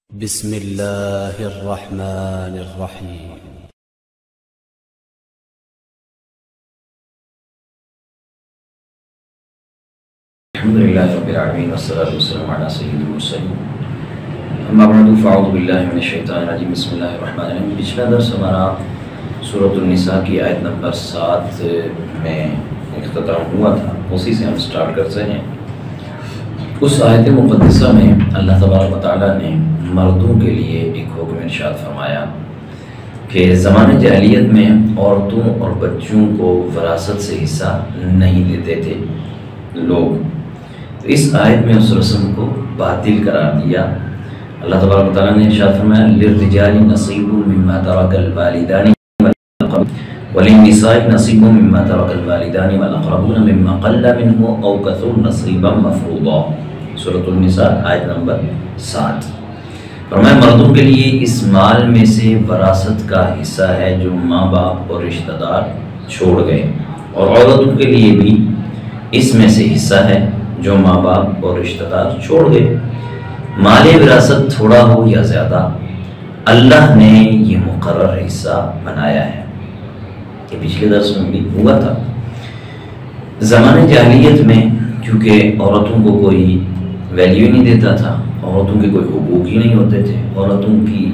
بسم الله الرحمن الرحيم. الحمد لله رب العالمين والصلاة والسلام على سيد المرسلين اما بعد فاعوذ باللہ من الشیطان الرجیم بسم اللہ الرحمن الرحیم۔ پچھلا درس ہمارا سورۃ النساء کی آیت نمبر 7 میں اختتام ہوا تھا، اسی سے ہم سٹارٹ کرتے ہیں۔ اس آیت مقدسہ میں اللہ تبارک و تعالیٰ نے مردوں کے لیے ایک حکم ارشاد فرمایا کہ زمانہ جاہلیت میں عورتوں اور بچوں کو وراثت سے حصہ نہیں دیتے تھے لوگ، تو اس آیت میں اس رسم کو باطل قرار دیا۔ اللہ تبارک و تعالیٰ نے ارشاد فرمایا للرجال نصیب مما ترک الوالدان وللنساء نصیب مما ترک الوالدان والاقربون مما قل منه او كثر نصیبا مفروضا، سورۃ النساء آیت نمبر 7۔ فرمایا مردوں کے لیے اس مال میں سے وراثت کا حصہ ہے جو ماں باپ اور رشتہ دار چھوڑ گئے، اور عورتوں کے لیے بھی اس میں سے حصہ ہے جو ماں باپ اور رشتہ دار چھوڑ گئے۔ مال وراثت تھوڑا ہو یا زیادہ، اللہ نے یہ مقرر حصہ بنایا ہے۔ یہ پچھلے درس میں بھی ہوا تھا۔ زمانہ جاہلیت میں کیونکہ عورتوں کو کوئی ویلیو نہیں دیتا تھا، عورتوں کے کوئی حقوق ہی نہیں ہوتے تھے، عورتوں کی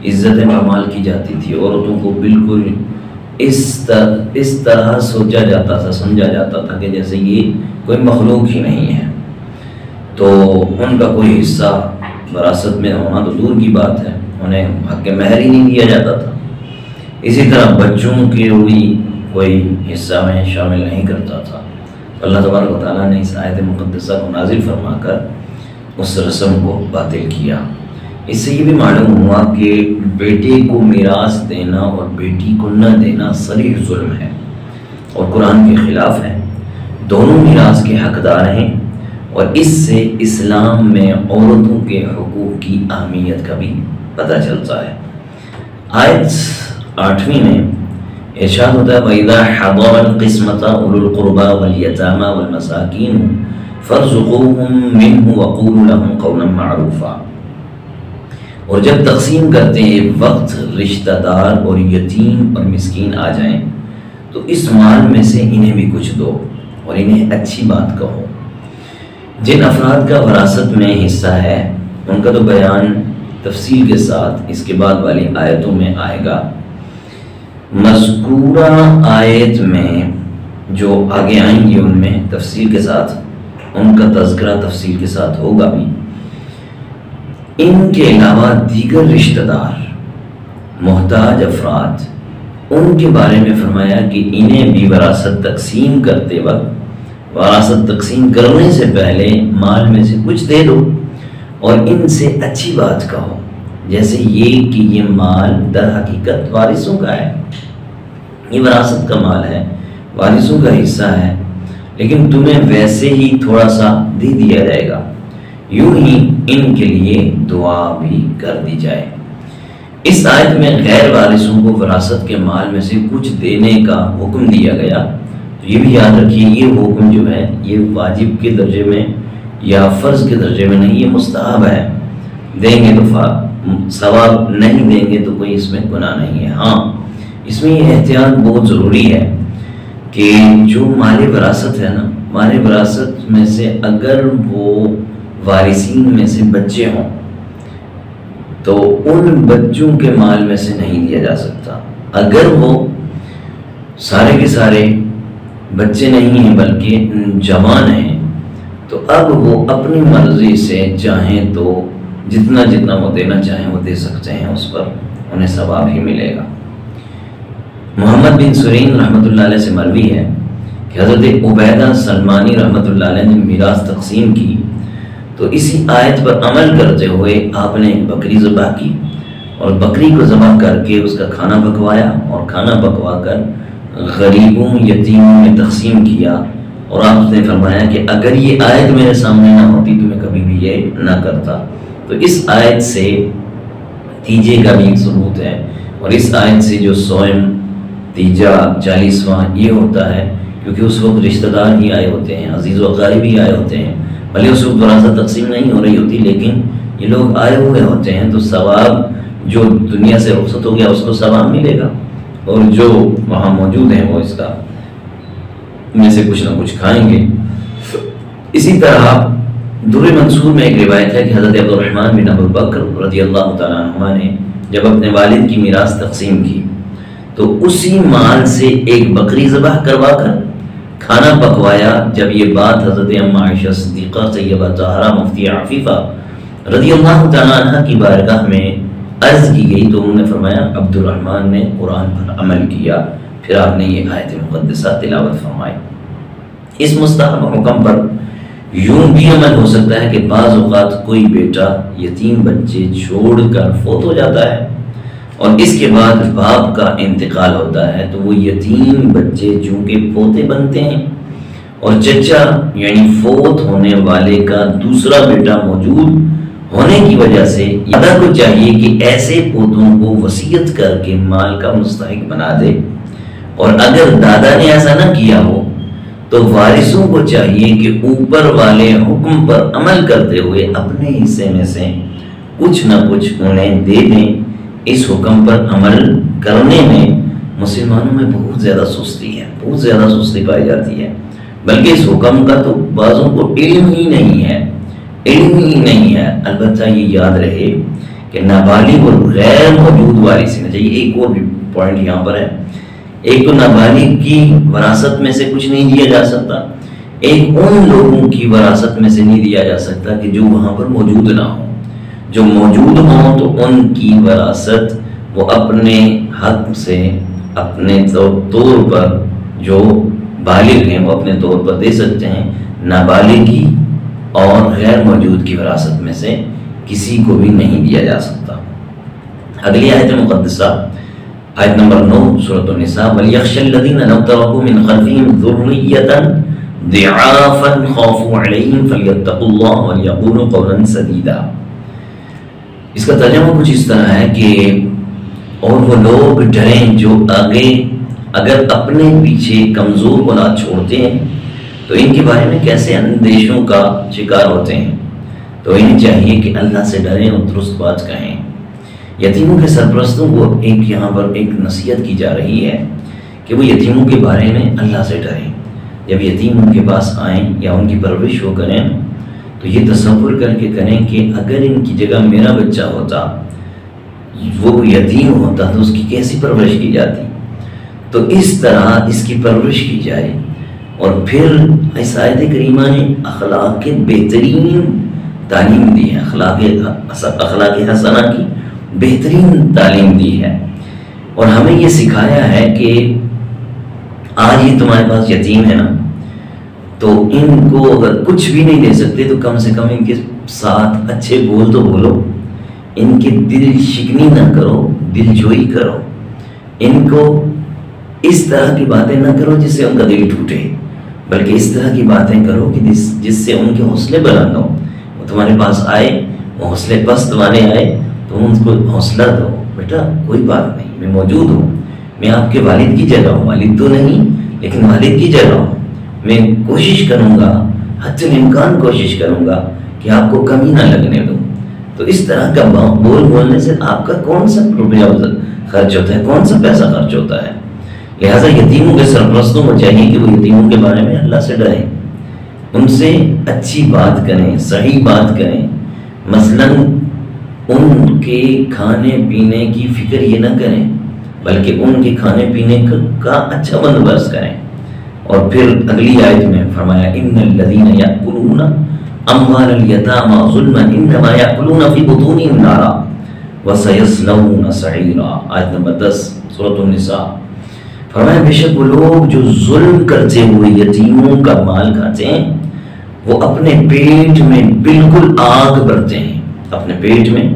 عزت پامال کی جاتی تھی، عورتوں کو بالکل اس طرح سوچا جاتا تھا، سمجھا جاتا تھا کہ جیسے یہ کوئی مخلوق ہی نہیں ہے، تو ان کا کوئی حصہ وراثت میں ہونا تو دور کی بات ہے، انہیں حق مہر ہی نہیں دیا جاتا تھا۔ اسی طرح بچوں کے بھی کوئی حصہ میں شامل نہیں کرتا تھا۔ اللہ تبارک و تعالیٰ نے اس آیت مقدسہ کو نازل فرما کر اس رسم کو باطل کیا۔ اس سے یہ بھی معلوم ہوا کہ بیٹے کو میراث دینا اور بیٹی کو نہ دینا صریح ظلم ہے اور قرآن کے خلاف ہے۔ دونوں میراث کے حقدار ہیں، اور اس سے اسلام میں عورتوں کے حقوق کی اہمیت کا بھی پتہ چلتا ہے۔ آیت 8ویں میں ارشاد ہوتا ہے وَإِذَا حَضَرَ الْقِسْمَةَ أُولُو الْقُرْبَى وَالْيَتَامَى وَالْمَسَاكِينُ فَارْزُقُوهُم مِّنْهُ وَقُولُوا لَهُمْ قَوْلًا مَّعْرُوفًا، اور جب تقسیم کرتے ہیں وقت رشتہ دار اور یتیم اور مسکین آ جائیں تو اس مال میں سے انہیں بھی کچھ دو اور انہیں اچھی بات کہو۔ جن افراد کا وراثت میں حصہ ہے ان کا تو بیان تفصیل کے ساتھ اس کے بعد والی آیتوں میں آئے گا۔ مذکورہ آیت میں جو آگے آئیں گی ان میں تفصیل کے ساتھ ان کا تذکرہ تفصیل کے ساتھ ہوگا بھی۔ ان کے علاوہ دیگر رشتہ دار محتاج افراد، ان کے بارے میں فرمایا کہ انہیں بھی وراثت تقسیم کرتے وقت، وراثت تقسیم کرنے سے پہلے مال میں سے کچھ دے دو اور ان سے اچھی بات کہو، جیسے یہ کہ یہ مال در حقیقت وارثوں کا ہے، یہ وراثت کا مال ہے، وارثوں کا حصہ ہے، لیکن تمہیں ویسے ہی تھوڑا سا دے دیا جائے گا، یوں ہی ان کے لیے دعا بھی کر دی جائے۔ اس آیت میں غیر وارثوں کو وراثت کے مال میں سے کچھ دینے کا حکم دیا گیا، تو یہ بھی یاد رکھیے یہ حکم جو ہے یہ واجب کے درجے میں یا فرض کے درجے میں نہیں، یہ مستحب ہے۔ دیں گے تو ثواب، نہیں دیں گے تو کوئی اس میں گناہ نہیں ہے۔ ہاں اس میں یہ احتیاط بہت ضروری ہے کہ جو مال وراثت ہے نا، مال وراثت میں سے اگر وہ وارثین میں سے بچے ہوں تو ان بچوں کے مال میں سے نہیں دیا جا سکتا۔ اگر وہ سارے کے سارے بچے نہیں ہیں بلکہ جوان ہیں تو اب وہ اپنی مرضی سے چاہیں تو جتنا جتنا وہ دینا چاہیں وہ دے سکتے ہیں، اس پر انہیں ثواب ہی ملے گا۔ محمد بن سرین رحمۃ اللہ علیہ سے مروی ہے کہ حضرت عبیدہ سلمانی رحمۃ اللہ علیہ نے میراث تقسیم کی تو اسی آیت پر عمل کرتے ہوئے آپ نے بکری ذبح کی اور بکری کو ذبح کر کے اس کا کھانا پکوایا اور کھانا پکوا کر غریبوں یتیموں میں تقسیم کیا، اور آپ نے فرمایا کہ اگر یہ آیت میرے سامنے نہ ہوتی تو میں کبھی بھی یہ نہ کرتا۔ تو اس آیت سے تیجے کا بھی ایک ثبوت ہے، اور اس آیت سے جو سوئم تیجا 40واں یہ ہوتا ہے کیونکہ اس وقت رشتہ دار ہی آئے ہوتے ہیں، عزیز و اقارب ہی آئے ہوتے ہیں، بھلے اس وقت وراثت تقسیم نہیں ہو رہی ہوتی لیکن یہ لوگ آئے ہوئے ہوتے ہیں، تو ثواب جو دنیا سے رخصت ہو گیا اس کو ثواب ملے گا، اور جو وہاں موجود ہیں وہ اس کا میں سے کچھ نہ کچھ کھائیں گے۔ اسی طرح در منصور میں ایک روایت ہے کہ حضرت عبد الرحمن بن ابو بکر رضی اللہ تعالیٰ عنہما نے جب اپنے والد کی میراث تقسیم کی تو اسی مال سے ایک بکری ذبح کروا کر کھانا پکوایا۔ جب یہ بات حضرت اما عائشہ صدیقہ طیبہ طاہرہ مفتی عفیفہ رضی اللہ تعالیٰ عنہ کی بارگاہ میں عرض کی گئی تو انہوں نے فرمایا عبد الرحمن نے قرآن پر عمل کیا، پھر آپ نے یہ آیت مقدسہ تلاوت فرمائی۔ اس مستحب حکم پر یوں بھی عمل ہو سکتا ہے کہ بعض اوقات کوئی بیٹا یتیم بچے چھوڑ کر فوت ہو جاتا ہے اور اس کے بعد باپ کا انتقال ہوتا ہے، تو وہ یتیم بچے چونکہ پوتے بنتے ہیں اور چچا یعنی فوت ہونے والے کا دوسرا بیٹا موجود ہونے کی وجہ سے دادا کو چاہیے کہ ایسے پوتوں کو وصیت کر کے مال کا مستحق بنا دے، اور اگر دادا نے ایسا نہ کیا ہو تو وارثوں کو چاہیے کہ اوپر والے حکم پر عمل کرتے ہوئے اپنے حصے میں سے کچھ نہ کچھ انہیں دے دیں۔ اس حکم پر عمل کرنے میں مسلمانوں میں بہت زیادہ سستی ہے، بہت زیادہ سستی پائی جاتی ہے، بلکہ اس حکم کا تو بعضوں کو علم ہی نہیں ہے، علم ہی نہیں ہے۔ البتہ یہ یاد رہے کہ نابالغ اور غیر موجود وارث ہونا چاہیے۔ ایک اور بھی پوائنٹ یہاں پر ہے، ایک تو نابالغ کی وراثت میں سے کچھ نہیں دیا جا سکتا، ایک ان لوگوں کی وراثت میں سے نہیں دیا جا سکتا کہ جو وہاں پر موجود نہ ہوں۔ جو موجود ہوں تو ان کی وراثت وہ اپنے حق سے اپنے طور پر جو بالغ ہیں وہ اپنے طور پر دے سکتے ہیں، نابالغ کی اور غیر موجود کی وراثت میں سے کسی کو بھی نہیں دیا جا سکتا۔ اگلی آیت مقدسہ آیت نمبر 9 سورۃ النساء وَلْيَخْشَ الَّذِينَ لَوْ تَرَكُوا مِنْ خَلْفِهِمْ ذُرِّيَّةً ضِعَافًا خَافُوا عَلَيْهِمْ فَلْيَتَّقُوا اللَّهَ وَلْيَقُولُوا قَوْلًا سَدِيدًا۔ اس کا ترجمہ کچھ اس طرح ہے کہ اور وہ لوگ ڈریں جو آگے اگر اپنے پیچھے کمزور اولاد چھوڑتے ہیں تو ان کے بارے میں کیسے اندیشوں کا شکار ہوتے ہیں، تو انہیں چاہیے کہ اللہ سے ڈریں اور درست بات کہیں۔ یتیموں کے سرپرستوں کو یہاں پر ایک نصیحت کی جا رہی ہے کہ وہ یتیموں کے بارے میں اللہ سے ڈریں۔ جب یتیم ان کے پاس آئیں یا ان کی پرورش وہ کریں تو یہ تصور کر کے کریں کہ اگر ان کی جگہ میرا بچہ ہوتا، وہ یتیم ہوتا تو اس کی کیسی پرورش کی جاتی، تو اس طرح اس کی پرورش کی جائے۔ اور پھر اس آیت کریمہ نے اخلاق کے بہترین تعلیم دی ہے، اخلاق حسنہ کی بہترین تعلیم دی ہے، اور ہمیں یہ سکھایا ہے کہ آج یہ تمہارے پاس یتیم ہے نا، تو ان کو اگر کچھ بھی نہیں دے سکتے تو کم سے کم ان کے ساتھ اچھے بول تو بولو، ان کے دل شکنی نہ کرو، دل جوئی کرو، ان کو اس طرح کی باتیں نہ کرو جس سے ان کا دل ٹوٹے، بلکہ اس طرح کی باتیں کرو کہ جس سے ان کے حوصلے بلند ہوں۔ وہ تمہارے پاس آئے، وہ حوصلے پست والے آئے تو ان کو حوصلہ دو، بیٹا کوئی بات نہیں، میں موجود ہوں، میں آپ کے والد کی جگہ ہوں، والد تو نہیں لیکن والد کی جگہ ہوں، میں کوشش کروں گا، حد الامکان کوشش کروں گا کہ آپ کو کمی نہ لگنے دوں۔ تو اس طرح کا بولنے سے آپ کا کون سا روپیہ خرچ ہوتا ہے، کون سا پیسہ خرچ ہوتا ہے۔ لہٰذا یتیموں کے سرپرستوں کو چاہیے کہ وہ یتیموں کے بارے میں اللہ سے ڈریں، ان سے اچھی بات کریں، صحیح بات کریں۔ مثلاً ان کے کھانے پینے کی فکر یہ نہ کریں بلکہ ان کے کھانے پینے کا اچھا بندوبست کریں۔ اور پھر اگلی آیت میں فرمایا ان الذین یأکلون اموال الیتامی ظلما انما یأکلون فی بطونہم نارا وسیصلون سعیرا۔ آیت نمبر 10 سورۃ النساء۔ فرمایا بے شک وہ لوگ جو ظلم کرتے ہوئے یتیموں کا مال کھاتے ہیں وہ اپنے پیٹ میں بالکل آگ بھرتے ہیں، اپنے پیٹ میں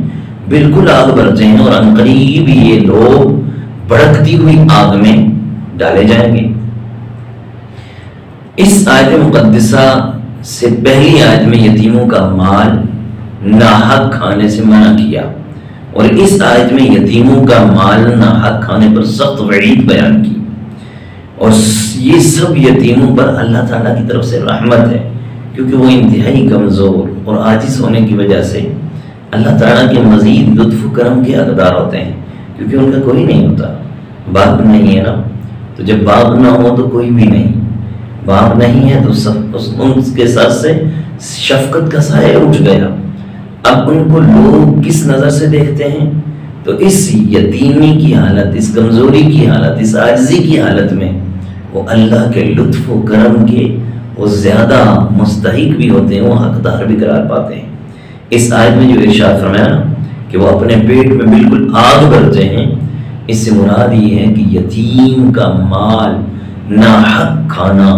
بالکل آگ بھرتے ہیں، اور عنقریب یہ لوگ بھڑکتی ہوئی آگ میں ڈالے جائیں گے۔ اس آیت مقدسہ سے پہلی آیت میں یتیموں کا مال ناحق کھانے سے منع کیا، اور اس آیت میں یتیموں کا مال ناحق کھانے پر سخت وعید بیان کی، اور یہ سب یتیموں پر اللہ تعالیٰ کی طرف سے رحمت ہے، کیونکہ وہ انتہائی کمزور اور عاجز ہونے کی وجہ سے اللہ تعالیٰ کے مزید لطف و کرم کے حقدار ہوتے ہیں، کیونکہ ان کا کوئی نہیں ہوتا. باپ نہیں ہے نا، تو جب باپ نہ ہو تو کوئی بھی نہیں. باپ نہیں ہے تو ان کے ساتھ سے شفقت کا سایہ اٹھ گیا. اب ان کو لوگ کس نظر سے دیکھتے ہیں؟ تو اس یتیمی کی حالت، اس کمزوری کی حالت، اس عاجزی کی حالت میں وہ اللہ کے لطف و کرم کے وہ زیادہ مستحق بھی ہوتے ہیں، وہ حقدار بھی قرار پاتے ہیں. اس آیت میں جو ارشاد فرمایا نا کہ وہ اپنے پیٹ میں بالکل آگ بھرتے ہیں، اس سے مراد یہ ہے کہ یتیم کا مال ناحق کھانا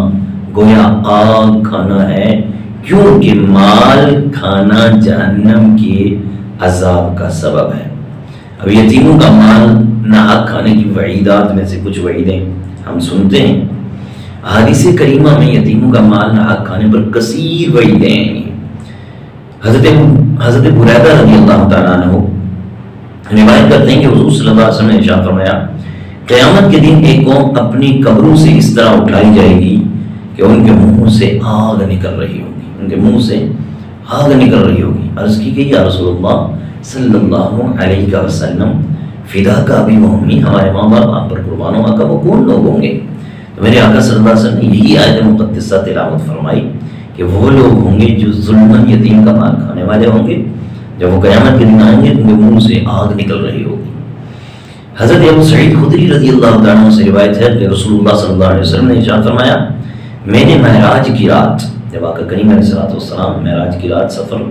گویا آگ کھانا ہے، کیونکہ مال کھانا جہنم کے عذاب کا سبب ہے. اب یتیموں کا مال ناحق کھانے کی وعیدات میں سے کچھ وعیدیں ہم سنتے ہیں. حدیث کریمہ میں یتیموں کا مال ناحق کھانے پر کثیر وعیدیں ہیں. حضرت بریدہ رضی اللہ تعالیٰ عنہ روایت کرتے ہیں کہ حضور صلی اللہ علیہ وسلم نے ارشاد فرمایا قیامت کے دن ایک قوم اپنی قبروں سے اس طرح اٹھائی جائے گی کہ ان کے منہ سے آگ نکل رہی ہوگی، ان کے منہ سے آگ نکل رہی ہوگی. عرض کی گئی یا رسول اللہ صلی اللہ علیہ وسلم فدا کا ابی و امی، ہمارے ماں باپ آپ پر قربان ہو، آقا وہ کون لوگ ہوں گے؟ تو میرے آقا صلی اللہ علیہ وسلم نے یہی آیت مقدسہ تلاوت فرمائی کہ وہ لوگ ہوں گے جو ظلماً یتیم کا مال کھانے والے ہوں گے، جب وہ قیامت کے دن آئیں گے ان کے منہ سے آگ نکل رہی ہوگی. حضرت ابو سعید خدری رضی اللہ تعالیٰ عنہ سے روایت ہے کہ رسول اللہ صلی اللہ علیہ وسلم نے ارشاد فرمایا میں نے معراج کی رات، جب آقا کریم علیہ الصلوۃ والسلام معراج کی رات سفر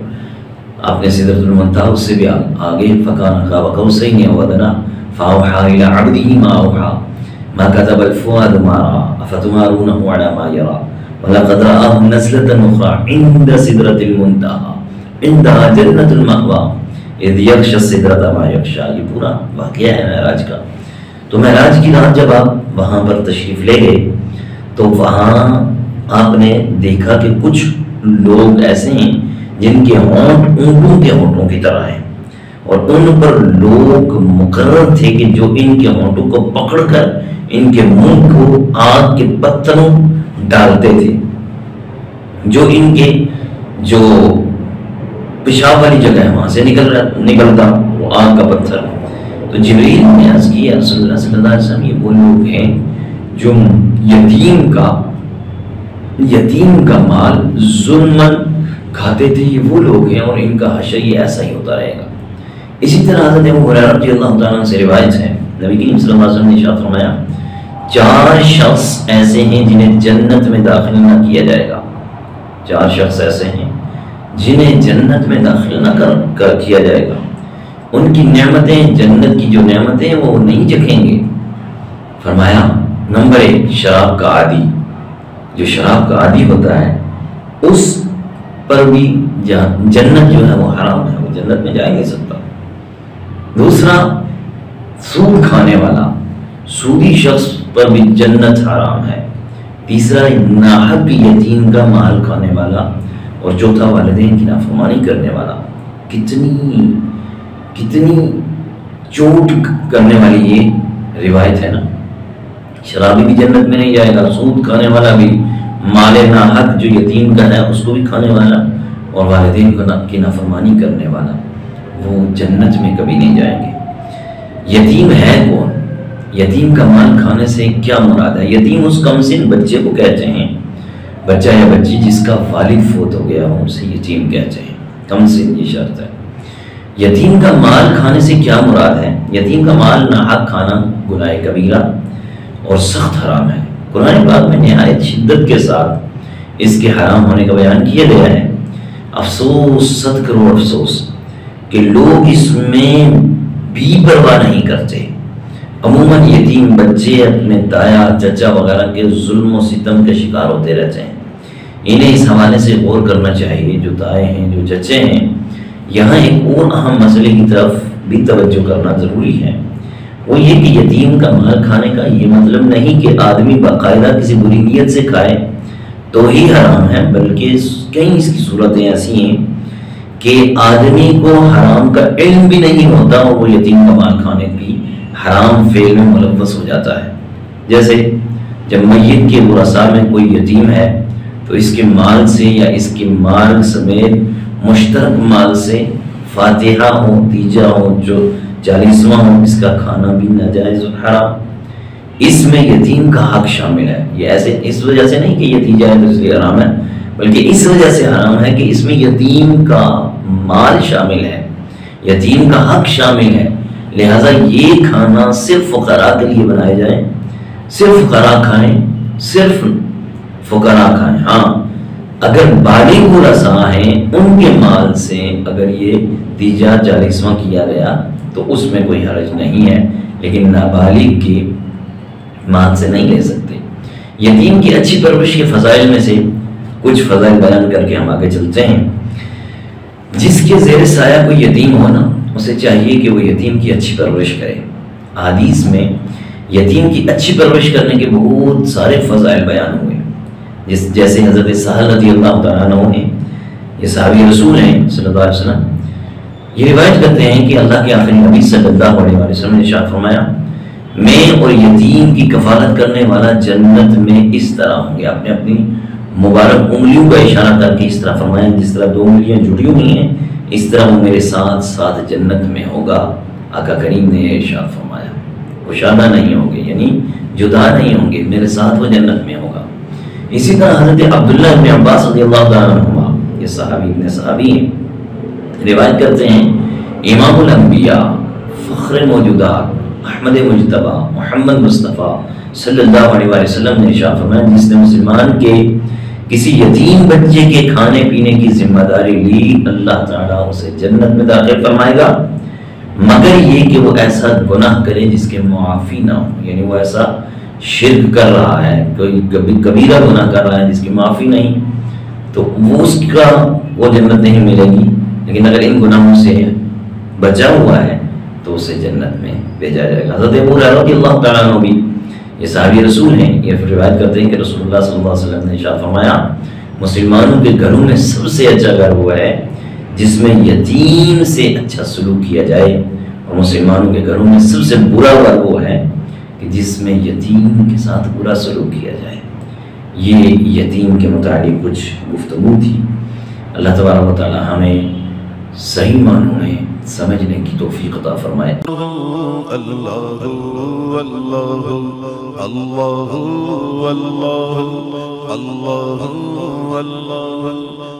آپ نے سدرۃ المنتہا اس سے بھی آگے فکان قاب قوسین او ادنی فاوحى الی عبده ما اوحى ما كتب الفؤاد ما رأى افتمارونه على ما يرى وَلَقَدْ رَآهُ نَزْلَةً أُخْرَى عِنْدَ سِدْرَةِ الْمُنْتَهَى عِنْدَهَا جَنَّةُ الْمَأْوَىٰ إِذْ يَغْشَى السِّدْرَةَ مَا يَغْشَىٰ. یہ پورا واقعہ ہے معراج کا. تو معراج کی رات جب آپ وہاں پر تشریف لے گئے تو وہاں آپ نے دیکھا کہ کچھ لوگ ایسے ہیں جن کے ہونٹ اونٹوں کے ہونٹوں کی طرح ہیں، اور ان پر لوگ مقرر تھے کہ جو ان کے ہونٹوں کو پکڑ کر ان کے منہ کو آگ کے پتھروں ڈالتے تھے، جو ان کے جو پیشاب والی جگہ ہے وہاں سے نکلتا وہ آگ کا پتھر. تو جبریل نے عرض کیا رسول اللہ صلی اللہ علیہ وسلم یہ وہ لوگ ہیں جو یتیم کا مال ظلماً کھاتے تھے، یہ وہ لوگ ہیں اور ان کا حشر یہ ایسا ہی ہوتا رہے گا. اسی طرح حضرت ابو ہریرہ رضی اللہ تعالیٰ عنہ سے روایت ہے نبی کریم صلی اللہ علیہ وسلم نے ارشاد فرمایا 4 شخص ایسے ہیں جنہیں جنت میں داخل نہ کیا جائے گا. 4 شخص ایسے ہیں جنہیں جنت میں داخل نہ کیا جائے گا. ان کی نعمتیں، جنت کی جو نعمتیں وہ نہیں چکھیں گے. فرمایا نمبر 1 شراب کا عادی، جو شراب کا عادی ہوتا ہے اس پر بھی جنت جو ہے وہ حرام ہے، وہ جنت میں جا نہیں سکتا. دوسرا سود کھانے والا، سودی شخص پر بھی جنت حرام ہے. تیسرا ناحق یتیم کا مال کھانے والا، اور چوتھا والدین کی نافرمانی کرنے والا. کتنی چوٹ کرنے والی یہ روایت ہے نا. شرابی بھی جنت میں نہیں جائے گا، سود کھانے والا بھی، مال ناحق جو یتیم کا ہے اس کو بھی کھانے والا، اور والدین کی نافرمانی کرنے والا، وہ جنت میں کبھی نہیں جائیں گے. یتیم ہے کون؟ یتیم کا مال کھانے سے کیا مراد ہے؟ یتیم اس کمسن بچے کو کہتے ہیں، بچہ یا بچی جس کا والد فوت ہو گیا ہو اسے یتیم کہتے ہیں. کمسن یہ شرط ہے. یتیم کا مال کھانے سے کیا مراد ہے؟ یتیم کا مال ناحق کھانا گناہ کبیرہ اور سخت حرام ہے. قرآن پاک میں نہایت شدت کے ساتھ اس کے حرام ہونے کا بیان کیا گیا ہے. افسوس، 100 کروڑ افسوس کہ لوگ اس میں بھی پرواہ نہیں کرتے. عموماً یتیم بچے اپنے دایا چچا وغیرہ کے ظلم و ستم کے شکار ہوتے رہتے ہیں. انہیں اس حوالے سے غور کرنا چاہیے، جو دائے ہیں، جو چچے ہیں. یہاں ایک اور اہم مسئلے کی طرف بھی توجہ کرنا ضروری ہے، وہ یہ کہ یتیم کا مال کھانے کا یہ مطلب نہیں کہ آدمی باقاعدہ کسی بری نیت سے کھائے تو ہی حرام ہے، بلکہ کئی اس کی صورتیں ایسی ہیں کہ آدمی کو حرام کا علم بھی نہیں ہوتا اور وہ یتیم کا مال کھانے کی حرام فعل میں ملوث ہو جاتا ہے. جیسے جب میت کے ورثاء میں کوئی یتیم ہے تو اس کے مال سے یا اس کے مال سمیت مشترک مال سے فاتحہ ہو، تیجا ہو، جو 40واں ہو، اس کا کھانا بھی ناجائز و حرام۔ اس میں یتیم کا حق شامل ہے۔ یہ ایسے اس وجہ سے نہیں کہ یہ تیجا ہے تو اس لیے حرام ہے، بلکہ اس وجہ سے حرام ہے کہ اس میں یتیم کا مال شامل ہے، یتیم کا حق شامل ہے، لہذا یہ کھانا صرف فقراء کے لیے بنائے جائیں، صرف فقراء کھائیں، صرف فقراء کھائیں۔ ہاں اگر بالغ و رسا ہیں ان کے مال سے اگر یہ تیجا 40واں کیا گیا تو اس میں کوئی حرج نہیں ہے، لیکن نابالغ کے مال سے نہیں لے سکتے۔ یتیم کی اچھی پرورش کے فضائل میں سے کچھ فضائل بیان کر کے ہم آگے چلتے ہیں۔ جس کے زیر سایہ کوئی یتیم ہو نا، اسے چاہیے کہ وہ یتیم کی اچھی پرورش کرے۔ حدیث میں یتیم کی اچھی پرورش کرنے کے بہت سارے فضائل بیان ہوئے، جیسے حضرت سہل رضی اللہ تعالیٰ عنہ ہیں، یہ صحابی رسول ہیں صلی اللہ علیہ وسلم، یہ روایت کرتے ہیں کہ اللہ کے آخری نبی صلی اللہ علیہ وسلم نے ارشاد فرمایا، میں اور یتیم کی کفالت کرنے والا جنت میں اس طرح ہوں گے۔ آپ نے اپنی مبارک انگلیوں کا اشارہ کر کے اس طرح فرمایا، جس طرح 2 انگلیاں جڑی ہوئی ہیں اس طرح وہ میرے ساتھ ساتھ جنت میں ہوگا۔ آقا کریم نے ارشاد فرمایا وہ شادہ نہیں ہوں گے، یعنی جدا نہیں ہوں گے، میرے ساتھ وہ جنت میں ہوگا۔ اسی طرح حضرت عبداللہ بن عباس رضی اللہ تعالیٰ عنہما، یہ صحابی ابن صحابی ہیں، روایت کرتے ہیں امام الانبیاء، فخر موجودات، احمد مجتبی، محمد مصطفیٰ صلی اللہ علیہ وسلم نے ارشاد فرمایا، جس نے مسلمان کے کسی یتیم بچے کے کھانے پینے کی ذمہ داری لی، اللہ تعالیٰ اسے جنت میں داخل فرمائے گا، مگر یہ کہ وہ ایسا گناہ کرے جس کے معافی نہ ہو، یعنی وہ ایسا شرک کر رہا ہے، کوئی کبیرہ گناہ کر رہا ہے جس کی معافی نہیں، تو وہ اس کا وہ جنت نہیں ملے گی، لیکن اگر ان گناہوں سے بچا ہوا ہے تو اسے جنت میں بھیجا جائے گا۔ حضرت ابو ہریرہ رضی اللہ تعالیٰ عنہ بھی، یہ صحابی رسول ہیں، یہ روایت کرتے ہیں کہ رسول اللہ صلی اللہ علیہ وسلم نے ارشاد فرمایا، مسلمانوں کے گھروں میں سب سے اچھا گھر وہ ہے جس میں یتیم سے اچھا سلوک کیا جائے، اور مسلمانوں کے گھروں میں سب سے برا گھر وہ ہے کہ جس میں یتیم کے ساتھ برا سلوک کیا جائے۔ یہ یتیم کے متعلق کچھ گفتگو تھی۔ اللہ تبارک و تعالی ہمیں صحیح معنوں میں سمجھنے کی توفیق عطا فرمائے۔ اللہ اللہ اللہ اللہ اللہ اللہ